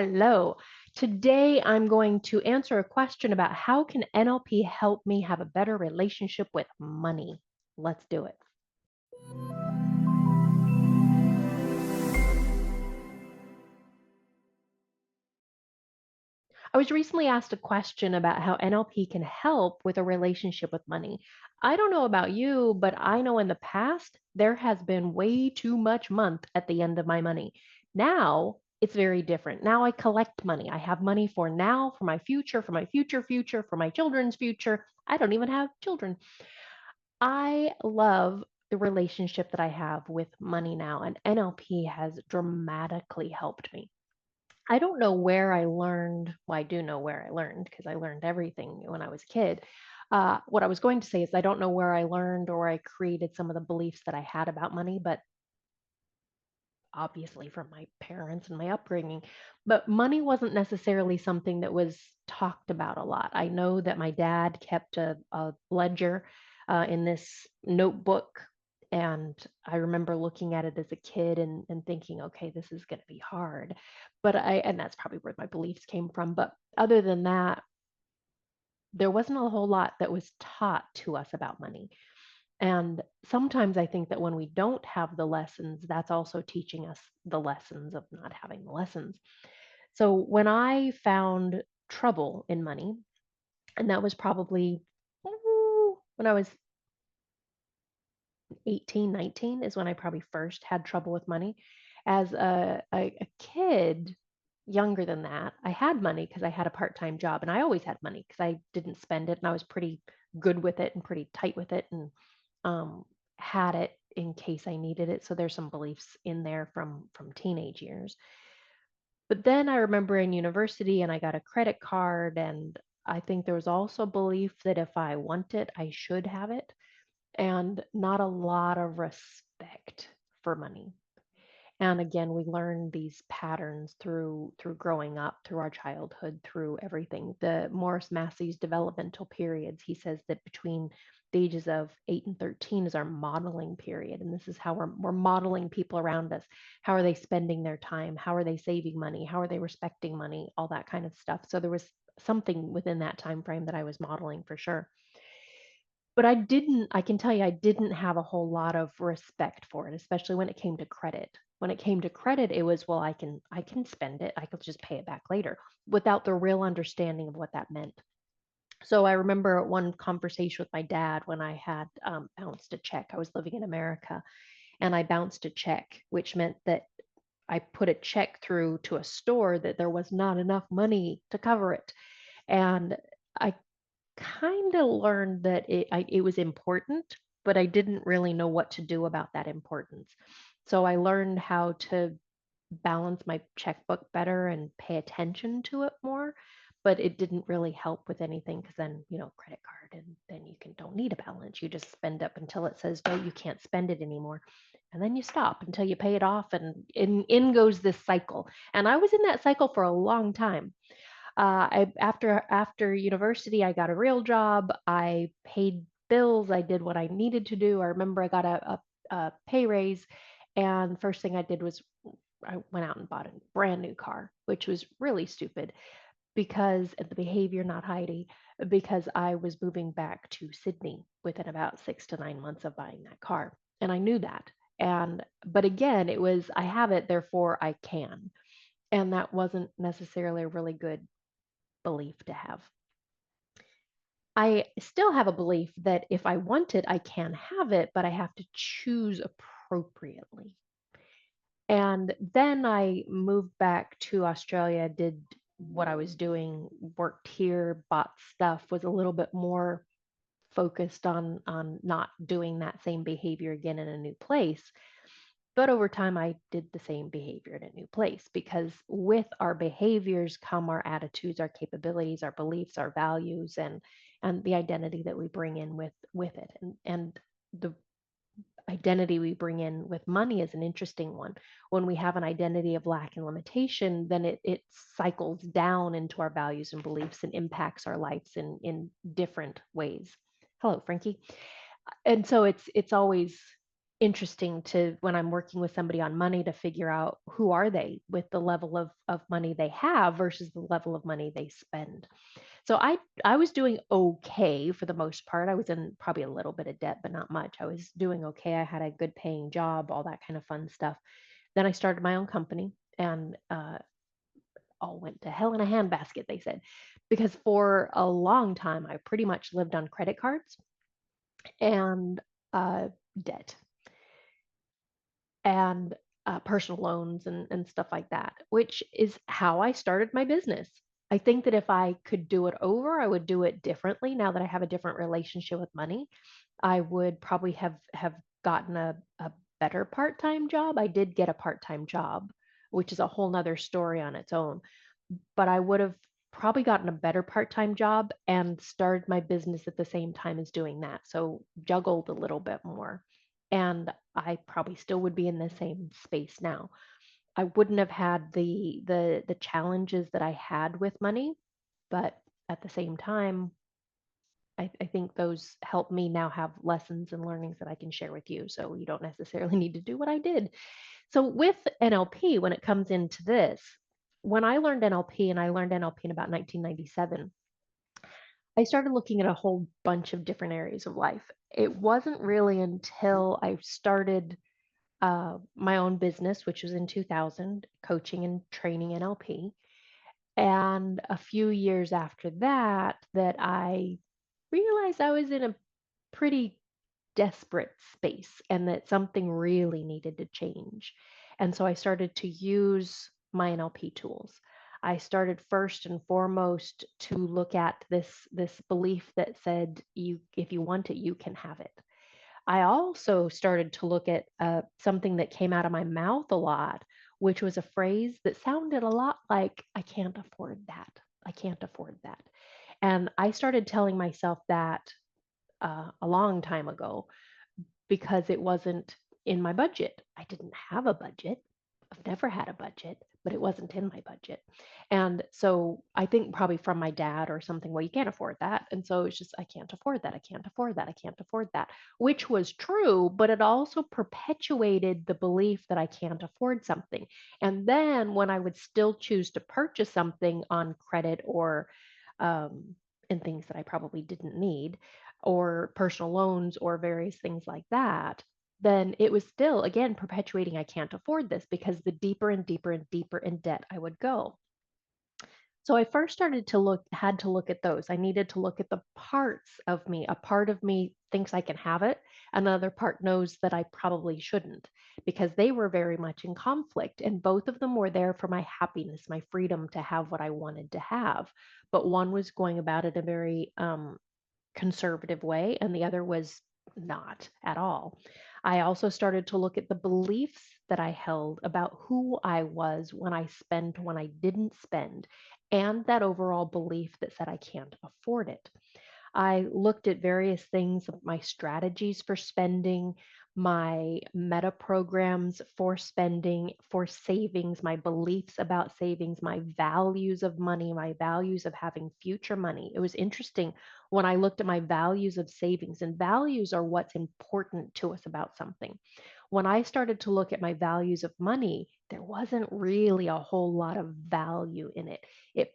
Hello. Today I'm going to answer a question about how can NLP help me have a better relationship with money? Let's do it. I was recently asked a question about how NLP can help with a relationship with money. I don't know about you, but I know in the past there has been way too much month at the end of my money. Now it's very different. Now I collect money. I have money for now, for my future, for my future, for my children's future. I don't even have children. I love the relationship that I have with money now, and NLP has dramatically helped me. I don't know where I learned, well, I do know where I learned because I learned everything when I was a kid. What I was going to say is I don't know where I learned or I created some of the beliefs that I had about money, but obviously from my parents and my upbringing. But money wasn't necessarily something that was talked about a lot. I know that my dad kept a ledger in this notebook. And I remember looking at it as a kid and thinking, okay, this is going to be hard. And that's probably where my beliefs came from. But other than that, there wasn't a whole lot that was taught to us about money. And sometimes I think that when we don't have the lessons, that's also teaching us the lessons of not having the lessons. So when I found trouble in money, and that was probably when I was 18, 19 is when I probably first had trouble with money. As a kid, younger than that, I had money because I had a part-time job and I always had money because I didn't spend it and I was pretty good with it and pretty tight with it and um, had it in case I needed it. So there's some beliefs in there from teenage years. But then I remember in university and I got a credit card and I think there was also a belief that if I want it, I should have it and not a lot of respect for money. And again, we learn these patterns through growing up, through our childhood, through everything. The Morris Massey's developmental periods, he says that between the ages of 8 and 13 is our modeling period. And this is how we're modeling people around us. How are they spending their time? How are they saving money? How are they respecting money? All that kind of stuff. So there was something within that time frame that I was modeling for sure. But I can tell you, I didn't have a whole lot of respect for it, especially when it came to credit. When it came to credit, it was, well, I can spend it. I could just pay it back later without the real understanding of what that meant. So I remember one conversation with my dad when I had bounced a check. I was living in America and I bounced a check, which meant that I put a check through to a store that there was not enough money to cover it. And I kind of learned that it was important, but I didn't really know what to do about that importance. So I learned how to balance my checkbook better and pay attention to it more. But it didn't really help with anything because then, credit card, and then you don't need a balance. You just spend up until it says, no, you can't spend it anymore. And then you stop until you pay it off, and in goes this cycle. And I was in that cycle for a long time. After university, I got a real job. I paid bills. I did what I needed to do. I remember I got a pay raise, and first thing I did was I went out and bought a brand new car, which was really stupid because the behavior, not Heidi, because I was moving back to Sydney within about 6 to 9 months of buying that car, and I knew that. And but again, it was I have it, therefore I can, and that wasn't necessarily a really good belief to have. I still have a belief that if I want it, I can have it, but I have to choose appropriately. And then I moved back to Australia, did what I was doing, worked here, bought stuff, was a little bit more focused on not doing that same behavior again in a new place. But over time, I did the same behavior in a new place because with our behaviors come our attitudes, our capabilities, our beliefs, our values, and the identity that we bring in with it. And the identity we bring in with money is an interesting one. When we have an identity of lack and limitation, then it cycles down into our values and beliefs and impacts our lives in different ways. Hello, Frankie. And so it's always interesting to when I'm working with somebody on money to figure out who are they with the level of money they have versus the level of money they spend. So I was doing okay for the most part. I was in probably a little bit of debt, but not much. I was doing okay. I had a good paying job, all that kind of fun stuff. Then I started my own company, and all went to hell in a handbasket, they said, because for a long time I pretty much lived on credit cards and uh, debt and personal loans and stuff like that, which is how I started my business. I think that if I could do it over, I would do it differently. Now that I have a different relationship with money, I would probably have gotten a better part-time job. I did get a part-time job, which is a whole nother story on its own. But I would have probably gotten a better part-time job and started my business at the same time as doing that. So juggled a little bit more. And I probably still would be in the same space now. I wouldn't have had the challenges that I had with money, but at the same time, I think those help me now have lessons and learnings that I can share with you. So you don't necessarily need to do what I did. So with NLP, when it comes into this, when I learned NLP, and I learned NLP in about 1997, I started looking at a whole bunch of different areas of life. It wasn't really until I started my own business, which was in 2000, coaching and training NLP. And a few years after that, that I realized I was in a pretty desperate space and that something really needed to change. And so I started to use my NLP tools. I started first and foremost to look at this belief that said you if you want it, you can have it. I also started to look at something that came out of my mouth a lot, which was a phrase that sounded a lot like, I can't afford that. I can't afford that. And I started telling myself that a long time ago because it wasn't in my budget. I didn't have a budget. I've never had a budget, but it wasn't in my budget. And so I think probably from my dad or something, well, you can't afford that. And so it's just, I can't afford that. I can't afford that. I can't afford that, which was true, but it also perpetuated the belief that I can't afford something. And then when I would still choose to purchase something on credit or um, in things that I probably didn't need, or personal loans or various things like that, then it was still, again, perpetuating I can't afford this because the deeper and deeper and deeper in debt I would go. So I first started to had to look at those. I needed to look at the parts of me. A part of me thinks I can have it. Another part knows that I probably shouldn't because they were very much in conflict. And both of them were there for my happiness, my freedom to have what I wanted to have. But one was going about it a very conservative way, and the other was not at all. I also started to look at the beliefs that I held about who I was when I spent, when I didn't spend, and that overall belief that said I can't afford it. I looked at various things, my strategies for spending, my meta programs for spending, for savings, my beliefs about savings, my values of money, my values of having future money. It was interesting when I looked at my values of savings, and values are what's important to us about something. When I started to look at my values of money, there wasn't really a whole lot of value in it. It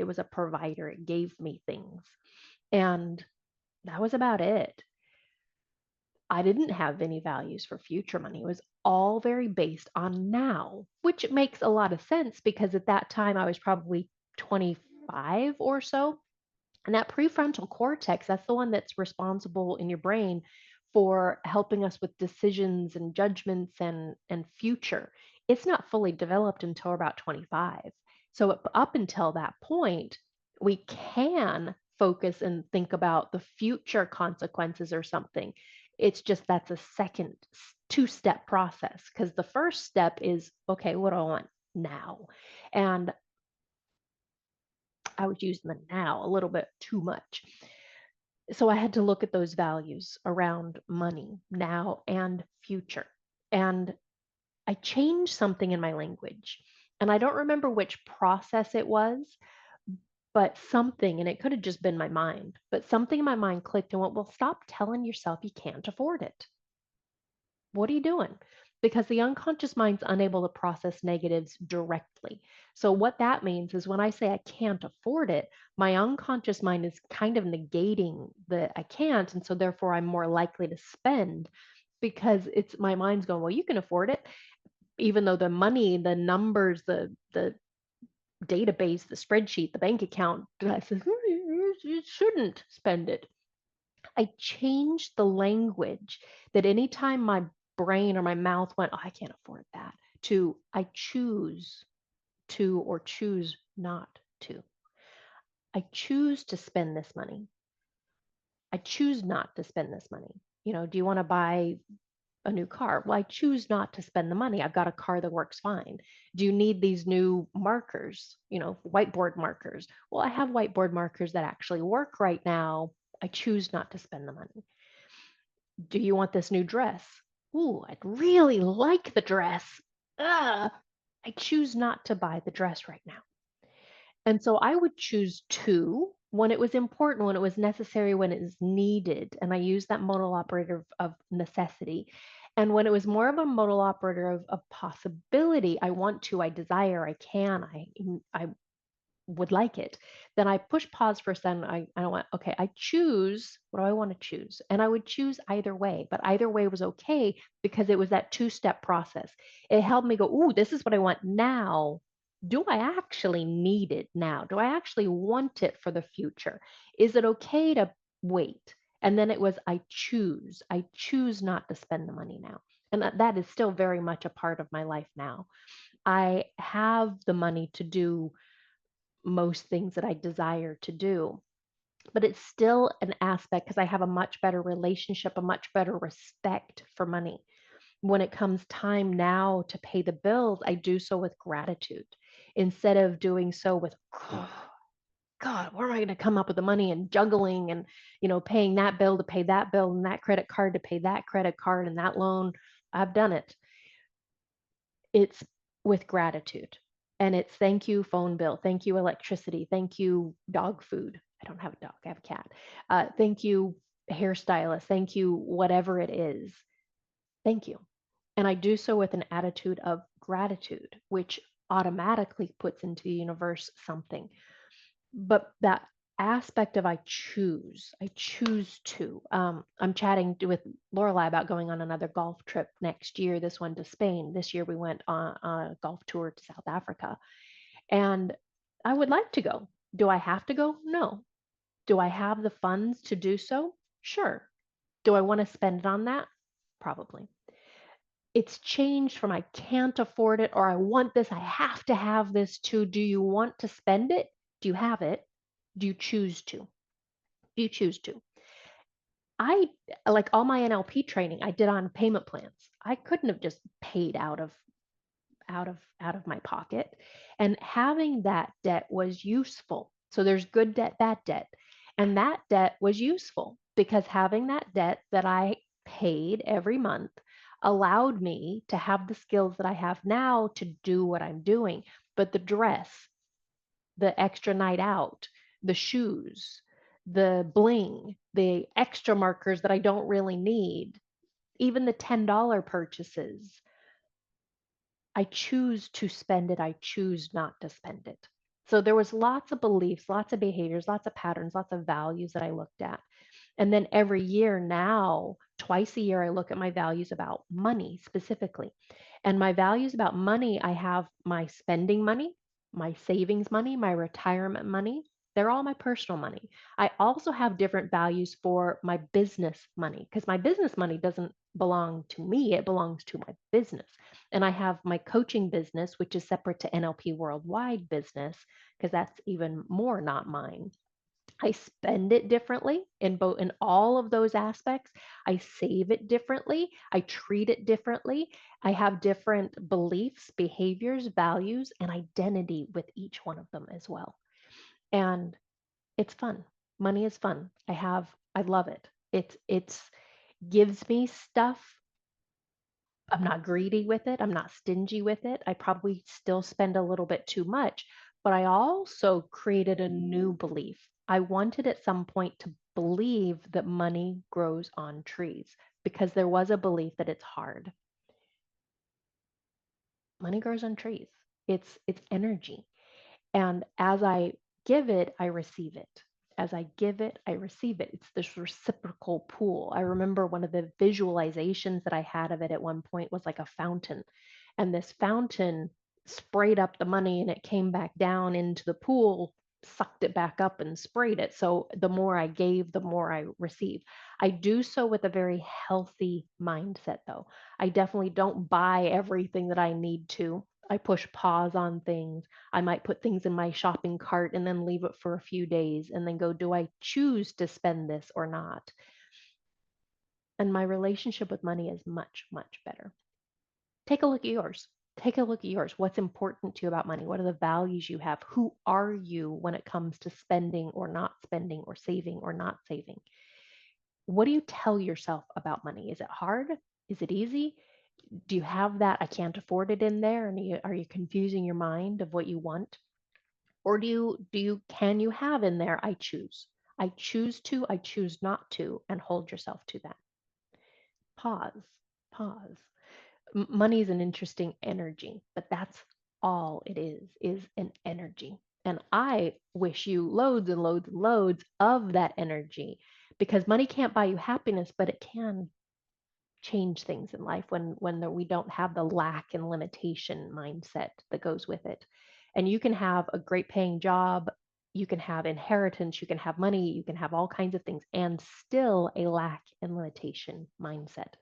was a provider, it gave me things. And that was about it. I didn't have any values for future money. It was all very based on now, which makes a lot of sense because at that time I was probably 25 or so. And that prefrontal cortex, that's the one that's responsible in your brain for helping us with decisions and judgments and future. It's not fully developed until about 25. So up until that point, we can focus and think about the future consequences or something. It's just that's a second two-step process because the first step is, okay, what do I want now? And I was using the now a little bit too much. So I had to look at those values around money, now and future. And I changed something in my language. And I don't remember which process it was, but something, and it could have just been my mind, but something in my mind clicked and went, well, stop telling yourself you can't afford it. What are you doing? Because the unconscious mind's unable to process negatives directly. So, what that means is when I say I can't afford it, my unconscious mind is kind of negating the I can't. And so, therefore, I'm more likely to spend because it's my mind's going, well, you can afford it. Even though the money, the numbers, the database, the spreadsheet, the bank account says, you shouldn't spend it. I changed the language that anytime my brain or my mouth went, oh, I can't afford that, to I choose to or choose not to. I choose to spend this money. I choose not to spend this money. Do you want to buy a new car? Well, I choose not to spend the money. I've got a car that works fine. Do you need these new markers, whiteboard markers? Well, I have whiteboard markers that actually work right now. I choose not to spend the money. Do you want this new dress? Ooh, I'd really like the dress. Ugh, I choose not to buy the dress right now. And so I would choose to when it was important, when it was necessary, when it was needed. And I use that modal operator of necessity. And when it was more of a modal operator of possibility, I want to, I desire, I can, I would like it, then I push pause for a second. I don't want, okay, I choose, what do I want to choose? And I would choose either way, but either way was okay because it was that two-step process. It helped me go, ooh, this is what I want now. Do I actually need it now? Do I actually want it for the future? Is it okay to wait? And then it was, I choose not to spend the money now. And that is still very much a part of my life now. I have the money to do most things that I desire to do. But it's still an aspect because I have a much better relationship, a much better respect for money. When it comes time now to pay the bills, I do so with gratitude instead of doing so with, oh, God, where am I going to come up with the money and juggling and, paying that bill to pay that bill and that credit card to pay that credit card and that loan. I've done it. It's with gratitude. And it's thank you, phone bill. Thank you, electricity. Thank you, dog food. I don't have a dog, I have a cat. Thank you, hairstylist. Thank you, whatever it is. Thank you. And I do so with an attitude of gratitude, which automatically puts into the universe something. But that aspect of I choose to. I'm chatting with Lorelai about going on another golf trip next year, this one to Spain. This year we went on a golf tour to South Africa. And I would like to go. Do I have to go? No. Do I have the funds to do so? Sure. Do I want to spend it on that? Probably. It's changed from I can't afford it or I want this, I have to have this to do you want to spend it? Do you have it? Do you choose to? Do you choose to? I like all my NLP training I did on payment plans. I couldn't have just paid out of my pocket. And having that debt was useful. So there's good debt, bad debt. And that debt was useful because having that debt that I paid every month allowed me to have the skills that I have now to do what I'm doing. But the dress, the extra night out, the shoes, the bling, the extra markers that I don't really need, even the $10 purchases, I choose to spend it. I choose not to spend it. So there was lots of beliefs, lots of behaviors, lots of patterns, lots of values that I looked at. And then every year now, twice a year, I look at my values about money specifically. And my values about money, I have my spending money, my savings money, my retirement money. They're all my personal money. I also have different values for my business money because my business money doesn't belong to me, it belongs to my business. And I have my coaching business, which is separate to NLP Worldwide business, because that's even more not mine. I spend it differently in all of those aspects. I save it differently. I treat it differently. I have different beliefs, behaviors, values, and identity with each one of them as well. And it's fun. Money is fun. I love it. It's gives me stuff. I'm not greedy with it. I'm not stingy with it. I probably still spend a little bit too much, but I also created a new belief. I wanted at some point to believe that money grows on trees. because there was a belief that it's hard. Money grows on trees. It's energy. And as I give it, I receive it. As I give it, I receive it. It's this reciprocal pool. I remember one of the visualizations that I had of it at one point was like a fountain. And this fountain sprayed up the money and it came back down into the pool, sucked it back up and sprayed it. So the more I gave, the more I received. I do so with a very healthy mindset, though. I definitely don't buy everything that I need to. I push pause on things. I might put things in my shopping cart and then leave it for a few days and then go, do I choose to spend this or not? And my relationship with money is much, much better. Take a look at yours. Take a look at yours. What's important to you about money? What are the values you have? Who are you when it comes to spending or not spending or saving or not saving? What do you tell yourself about money? Is it hard? Is it easy? Do you have that I can't afford it in there? And are you confusing your mind of what you want? Or can you have in there, I choose? I choose to, I choose not to, and hold yourself to that. Pause, pause. Money is an interesting energy, but that's all it is an energy. And I wish you loads and loads and loads of that energy, because money can't buy you happiness, but it can change things in life we don't have the lack and limitation mindset that goes with it. And you can have a great paying job, you can have inheritance, you can have money, you can have all kinds of things, and still a lack and limitation mindset.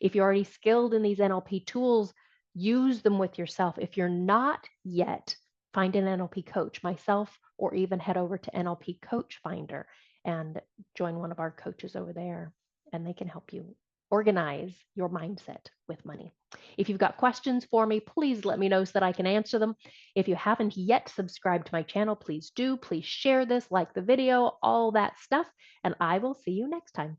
If you're already skilled in these NLP tools, use them with yourself. If you're not yet, find an NLP coach, myself, or even head over to NLP Coach Finder and join one of our coaches over there, and they can help you organize your mindset with money. If you've got questions for me, please let me know so that I can answer them. If you haven't yet subscribed to my channel, please do. Please share this, like the video, all that stuff, and I will see you next time.